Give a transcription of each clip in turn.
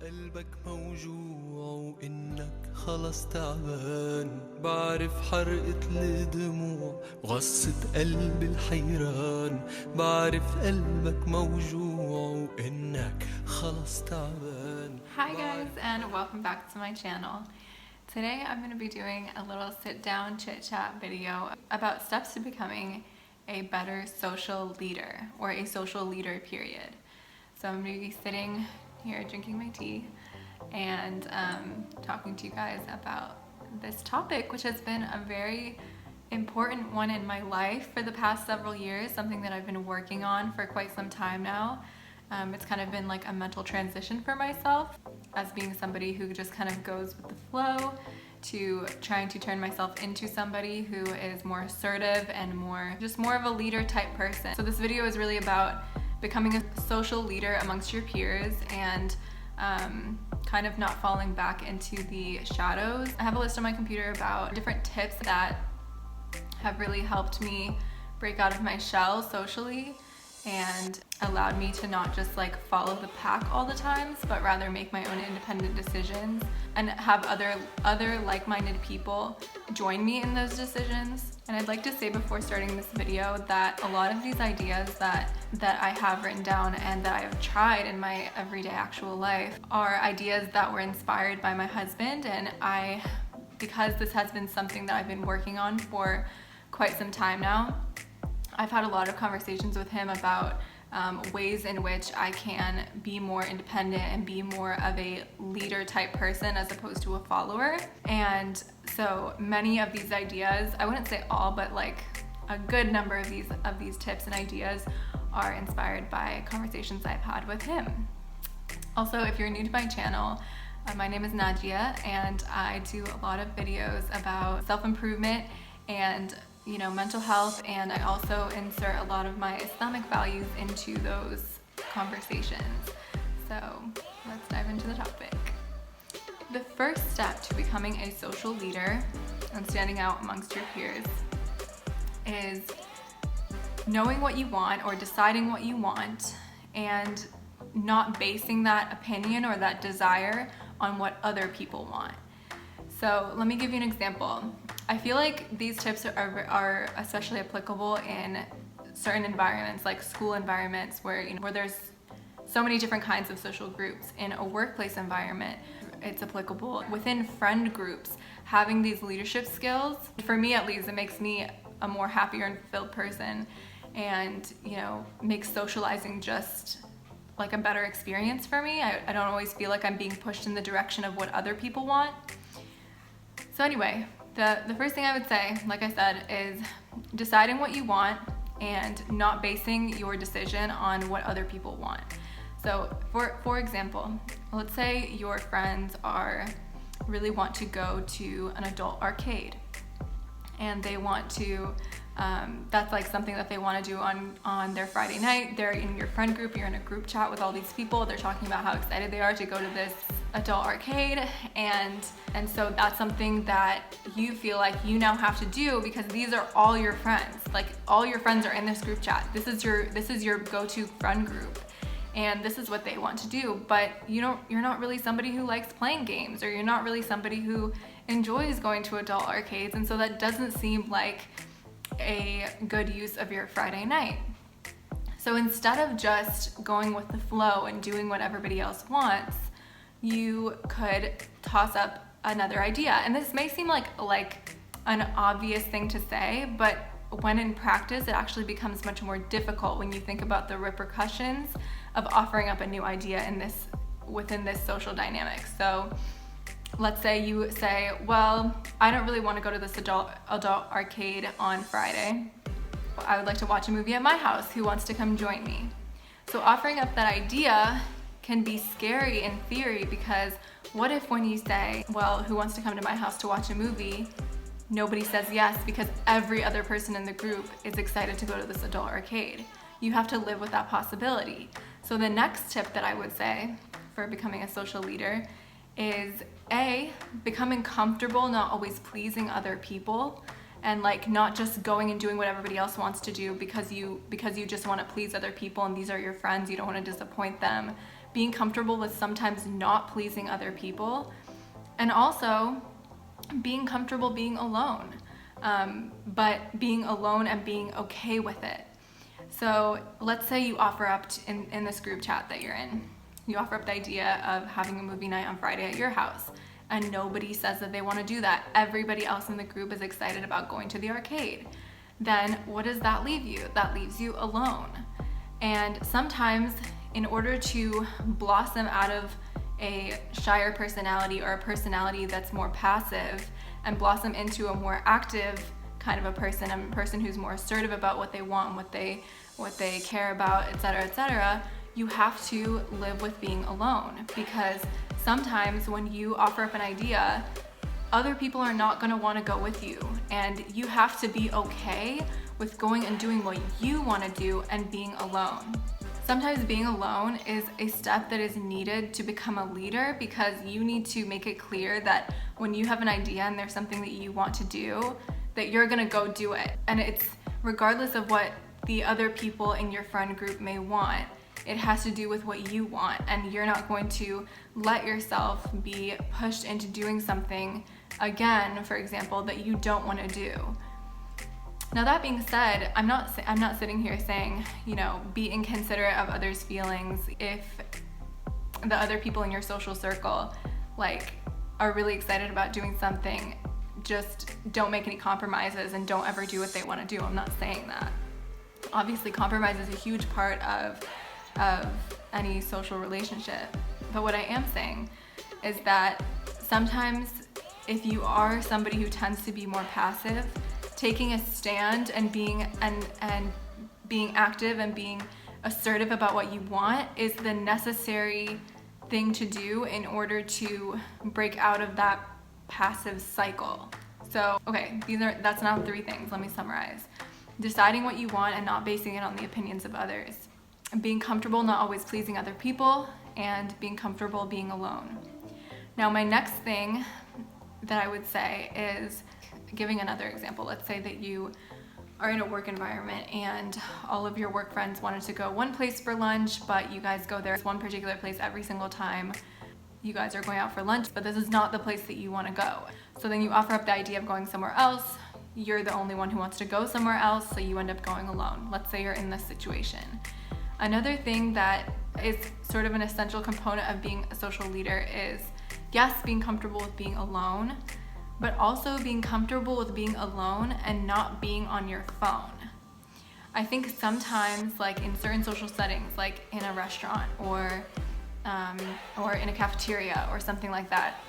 قلبك موجوع وإنك خلص تعبان. بعرف حرقة الدموع وغصة قلب الحيران. بعرف قلبك موجوع وإنك خلص تعبان. Hi guys, and welcome back to my channel. Today I'm going to be doing a little sit-down chit-chat video about steps to becoming a better social leader, or a social leader period. So I'm going to be sitting here drinking my tea and talking to you guys about this topic, which has been a very important one in my life for the past several years, something that I've been working on for quite some time now. It's kind of been like a mental transition for myself, as being somebody who just kind of goes with the flow, to trying to turn myself into somebody who is more assertive and more of a leader type person. So this video is really about becoming a social leader amongst your peers and kind of not falling back into the shadows. I have a list on my computer about different tips that have really helped me break out of my shell socially and allowed me to not just like follow the pack all the times, but rather make my own independent decisions and have other like-minded people join me in those decisions. And I'd like to say before starting this video that a lot of these ideas that I have written down and that I have tried in my everyday actual life are ideas that were inspired by my husband, and because this has been something that I've been working on for quite some time now, I've had a lot of conversations with him about ways in which I can be more independent and be more of a leader type person as opposed to a follower. And so many of these ideas, I wouldn't say all, but like a good number of these tips and ideas are inspired by conversations I've had with him. Also, if you're new to my channel, my name is Nadia, and I do a lot of videos about self-improvement and mental health, and I also insert a lot of my Islamic values into those conversations. So let's dive into the topic. The first step to becoming a social leader and standing out amongst your peers is knowing what you want, or deciding what you want, and not basing that opinion or that desire on what other people want. So let me give you an example. I feel like these tips are especially applicable in certain environments, like school environments, where there's so many different kinds of social groups. In a workplace environment, it's applicable. Within friend groups, having these leadership skills, for me at least, it makes me a more happier and fulfilled person, and makes socializing just like a better experience for me. I don't always feel like I'm being pushed in the direction of what other people want. So anyway, the first thing I would say, like I said, is deciding what you want and not basing your decision on what other people want. So for example, let's say your friends really want to go to an adult arcade, and they want to, that's like something that they want to do on their Friday night. They're in your friend group, you're in a group chat with all these people, they're talking about how excited they are to go to this adult arcade, and so that's something that you feel like you now have to do because these are all your friends. Like, all your friends are in this group chat. This is your go-to friend group, and this is what they want to do. But you're not really somebody who likes playing games, or you're not really somebody who enjoys going to adult arcades, and so that doesn't seem like a good use of your Friday night. So instead of just going with the flow and doing what everybody else wants, you could toss up another idea. And this may seem like an obvious thing to say, but when in practice, it actually becomes much more difficult when you think about the repercussions of offering up a new idea within this social dynamic. So let's say you say, well, I don't really want to go to this adult arcade on Friday. I would like to watch a movie at my house. Who wants to come join me? So offering up that idea can be scary in theory, because what if when you say, well, who wants to come to my house to watch a movie, nobody says yes because every other person in the group is excited to go to this adult arcade? You have to live with that possibility. So the next tip that I would say for becoming a social leader is becoming comfortable not always pleasing other people, and like not just going and doing what everybody else wants to do because you just want to please other people and these are your friends, you don't want to disappoint them, being comfortable with sometimes not pleasing other people, and also being comfortable being alone, but being alone and being okay with it. So let's say you offer up in this group chat that you're in, you offer up the idea of having a movie night on Friday at your house, and nobody says that they want to do that. Everybody else in the group is excited about going to the arcade. Then what does that leave you? That leaves you alone. And sometimes in order to blossom out of a shyer personality or a personality that's more passive and blossom into a more active kind of a person who's more assertive about what they want and what they care about, etc., you have to live with being alone, because sometimes when you offer up an idea, other people are not going to want to go with you, and you have to be okay with going and doing what you want to do and being alone. Sometimes being alone is a step that is needed to become a leader, because you need to make it clear that when you have an idea and there's something that you want to do, that you're gonna go do it. And it's regardless of what the other people in your friend group may want, it has to do with what you want, and you're not going to let yourself be pushed into doing something, again, for example, that you don't want to do. Now that being said, I'm not sitting here saying, be inconsiderate of others' feelings. If the other people in your social circle are really excited about doing something, just don't make any compromises and don't ever do what they want to do. I'm not saying that. Obviously, compromise is a huge part of any social relationship. But what I am saying is that sometimes if you are somebody who tends to be more passive, taking a stand and being active and being assertive about what you want is the necessary thing to do in order to break out of that passive cycle. So, okay, that's now 3 things. Let me summarize. Deciding what you want and not basing it on the opinions of others. Being comfortable not always pleasing other people, and being comfortable being alone. Now, my next thing that I would say is giving another example. Let's say that you are in a work environment and all of your work friends wanted to go one place for lunch, but you guys go there one particular place every single time you guys are going out for lunch, but this is not the place that you want to go. So then you offer up the idea of going somewhere else. You're the only one who wants to go somewhere else, so you end up going alone. Let's say you're in this situation. Another thing that is sort of an essential component of being a social leader is, yes, being comfortable with being alone, but also being comfortable with being alone and not being on your phone. I think sometimes, in certain social settings, like in a restaurant or in a cafeteria or something like that,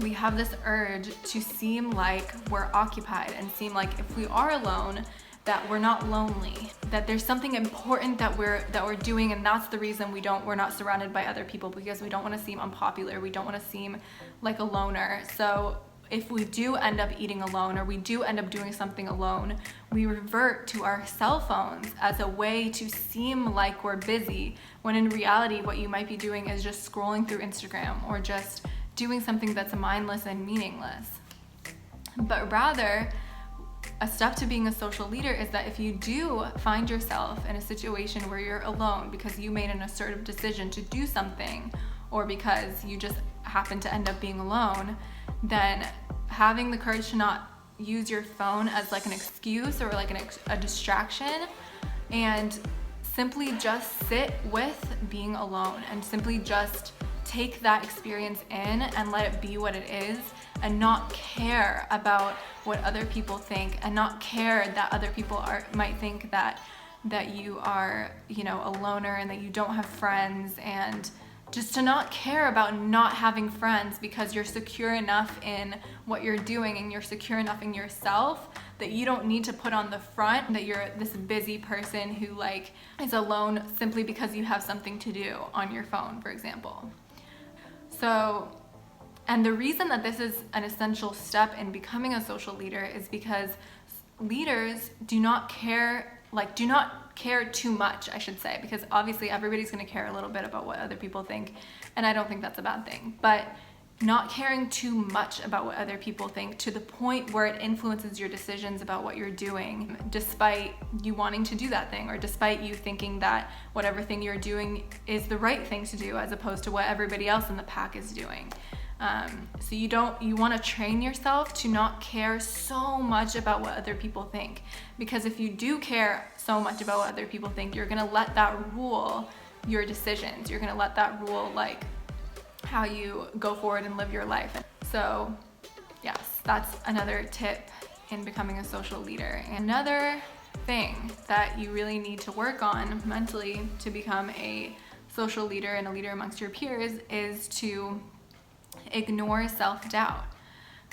we have this urge to seem like we're occupied and seem like if we are alone, that we're not lonely, that there's something important that we're doing, and that's the reason we're not surrounded by other people, because we don't want to seem unpopular, we don't want to seem like a loner. So if we do end up eating alone or we do end up doing something alone, we revert to our cell phones as a way to seem like we're busy, when in reality what you might be doing is just scrolling through Instagram or just doing something that's mindless and meaningless. But rather, a step to being a social leader is that if you do find yourself in a situation where you're alone because you made an assertive decision to do something, or because you just happen to end up being alone, then having the courage to not use your phone as an excuse or a distraction, and simply just sit with being alone and simply just take that experience in and let it be what it is, and not care about what other people think, and not care that other people might think that you are, a loner and that you don't have friends, and just to not care about not having friends because you're secure enough in what you're doing and you're secure enough in yourself that you don't need to put on the front that you're this busy person who is alone simply because you have something to do on your phone, for example. So, and the reason that this is an essential step in becoming a social leader is because leaders do not care too much, I should say, because obviously everybody's going to care a little bit about what other people think, and I don't think that's a bad thing. But not caring too much about what other people think to the point where it influences your decisions about what you're doing, despite you wanting to do that thing, or despite you thinking that whatever thing you're doing is the right thing to do as opposed to what everybody else in the pack is doing. So you want to train yourself to not care so much about what other people think, because if you do care so much about what other people think, you're going to let that rule your decisions. You're going to let that rule like how you go forward and live your life. So yes, that's another tip in becoming a social leader. Another thing that you really need to work on mentally to become a social leader and a leader amongst your peers is to ignore self-doubt.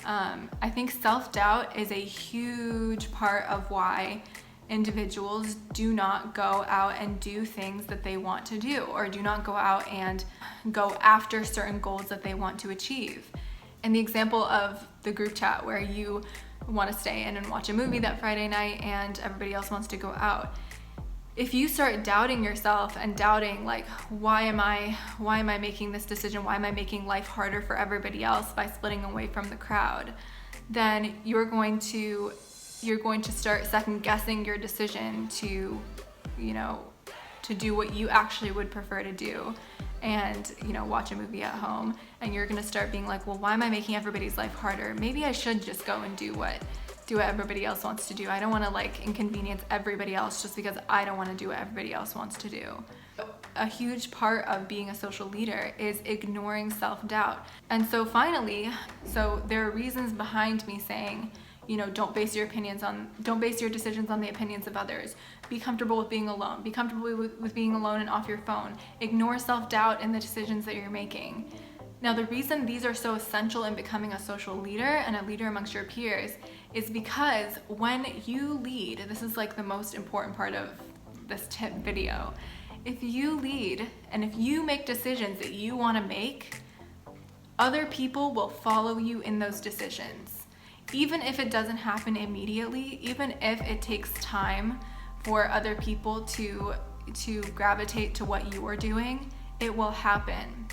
I think self-doubt is a huge part of why individuals do not go out and do things that they want to do, or do not go out and go after certain goals that they want to achieve. In the example of the group chat where you want to stay in and watch a movie that Friday night and everybody else wants to go out, if you start doubting yourself and doubting like, why am I making this decision? Why am I making life harder for everybody else by splitting away from the crowd? Then you're going to start second guessing your decision to do what you actually would prefer to do, and watch a movie at home. And you're going to start being like, well, why am I making everybody's life harder? Maybe I should just go and do what everybody else wants to do. I don't want to like inconvenience everybody else just because I don't want to do what everybody else wants to do. A huge part of being a social leader is ignoring self-doubt. And so finally, there are reasons behind me saying, don't base your decisions on the opinions of others. Be comfortable with being alone. Be comfortable with being alone and off your phone. Ignore self-doubt in the decisions that you're making. Now, the reason these are so essential in becoming a social leader and a leader amongst your peers is because when you lead, this is like the most important part of this tip video. If you lead and if you make decisions that you want to make, other people will follow you in those decisions. Even if it doesn't happen immediately, even if it takes time for other people to gravitate to what you are doing, it will happen.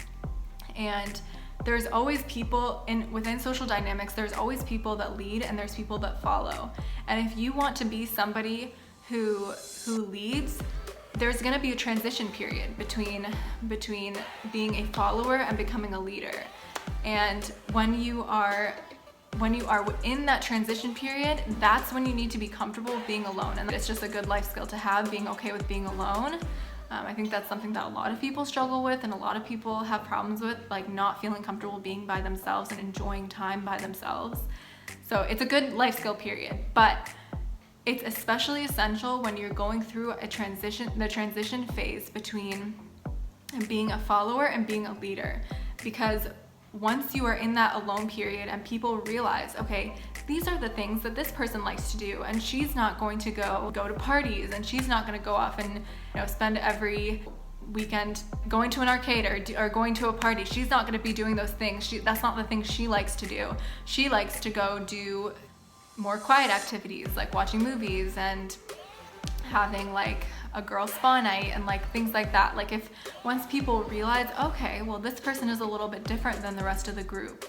And there's always people within social dynamics, there's always people that lead and there's people that follow. And if you want to be somebody who leads, there's going to be a transition period between being a follower and becoming a leader. And when you are in that transition period, that's when you need to be comfortable with being alone. And it's just a good life skill to have, being okay with being alone. I think that's something that a lot of people struggle with and a lot of people have problems with, like not feeling comfortable being by themselves and enjoying time by themselves. So it's a good life skill period, but it's especially essential when you're going through the transition phase between being a follower and being a leader. Because once you are in that alone period and people realize, okay, these are the things that this person likes to do, and she's not going to go to parties, and she's not going to go off and spend every weekend going to an arcade or going to a party. She's not going to be doing those things. That's not the things she likes to do. She likes to go do more quiet activities like watching movies and having like a girl spa night and like things like that. Like if once people realize, okay, well, this person is a little bit different than the rest of the group.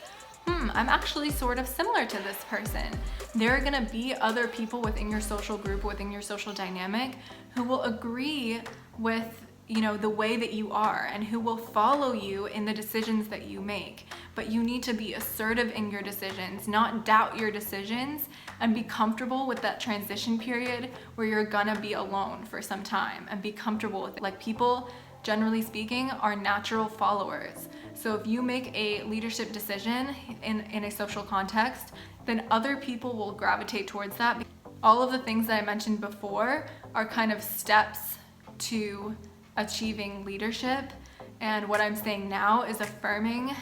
I'm actually sort of similar to this person. There are gonna be other people within your social group, within your social dynamic, who will agree with the way that you are and who will follow you in the decisions that you make. But you need to be assertive in your decisions, not doubt your decisions, and be comfortable with that transition period where you're gonna be alone for some time, and be comfortable with it. Like, people, generally speaking, are natural followers. So if you make a leadership decision in a social context, then other people will gravitate towards that. All of the things that I mentioned before are kind of steps to achieving leadership. And what I'm saying now is affirming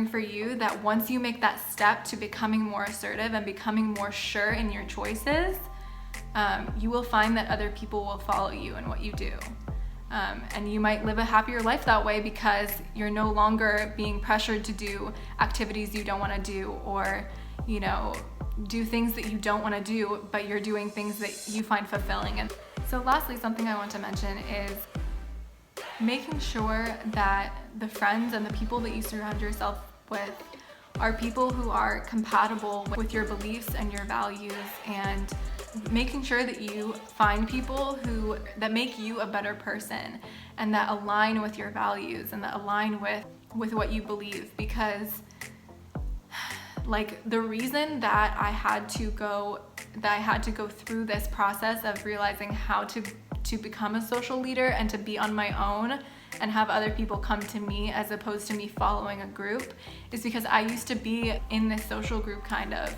for you that once you make that step to becoming more assertive and becoming more sure in your choices, you will find that other people will follow you in what you do. And you might live a happier life that way because you're no longer being pressured to do activities you don't want to do, or do things that you don't want to do, but you're doing things that you find fulfilling. And so lastly, something I want to mention is making sure that the friends and the people that you surround yourself with are people who are compatible with your beliefs and your values, and making sure that you find people that make you a better person and that align with your values and that align with what you believe. Because like the reason that I had to go through this process of realizing how to become a social leader and to be on my own and have other people come to me as opposed to me following a group is because I used to be in this social group kind of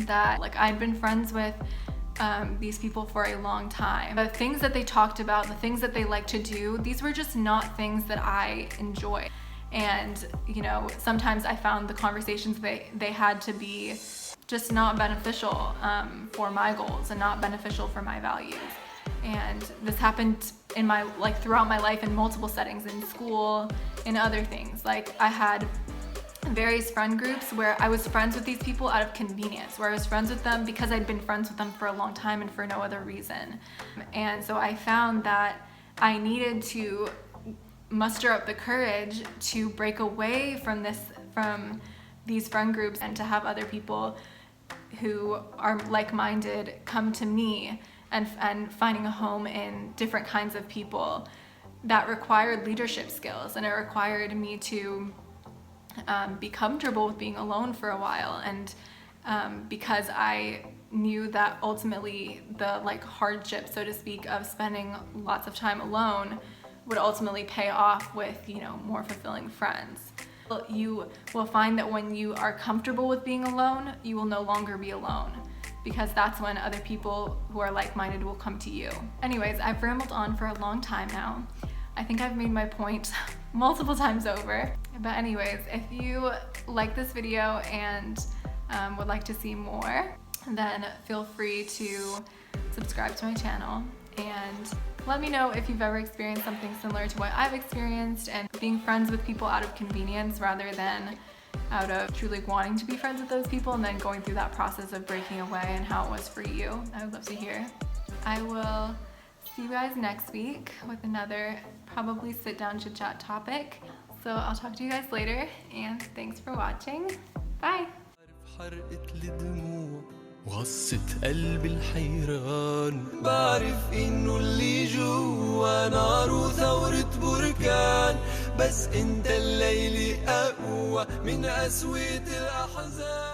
that like I'd been friends with these people for a long time. The things that they talked about, the things that they like to do, these were just not things that I enjoy. And you know, sometimes I found the conversations they had to be just not beneficial for my goals and not beneficial for my values. And this happened in my throughout my life in multiple settings, in school, in other things. Like I had various friend groups where I was friends with these people out of convenience, where I was friends with them because I'd been friends with them for a long time and for no other reason. And so I found that I needed to muster up the courage to break away from these friend groups and to have other people who are like-minded come to me, and finding a home in different kinds of people. That required leadership skills, and it required me to be comfortable with being alone for a while. And because I knew that ultimately the hardship, so to speak, of spending lots of time alone would ultimately pay off with, you know, more fulfilling friends. You will find that when you are comfortable with being alone, you will no longer be alone, because that's when other people who are like-minded will come to you. Anyways, I've rambled on for a long time now. I think I've made my point multiple times over. But anyways, if you like this video and would like to see more, then feel free to subscribe to my channel and let me know if you've ever experienced something similar to what I've experienced, and being friends with people out of convenience rather than out of truly wanting to be friends with those people, and then going through that process of breaking away and how it was for you. I would love to hear. I will see you guys next week with another probably sit down chit chat topic. So I'll talk to you guys later, and thanks for watching. Bye. حرقت الدموع وغصت قلب الحيران، بعرف انه اللي جوا نار وثورة بركان، بس انت الليل اقوى من قسوة الاحزان.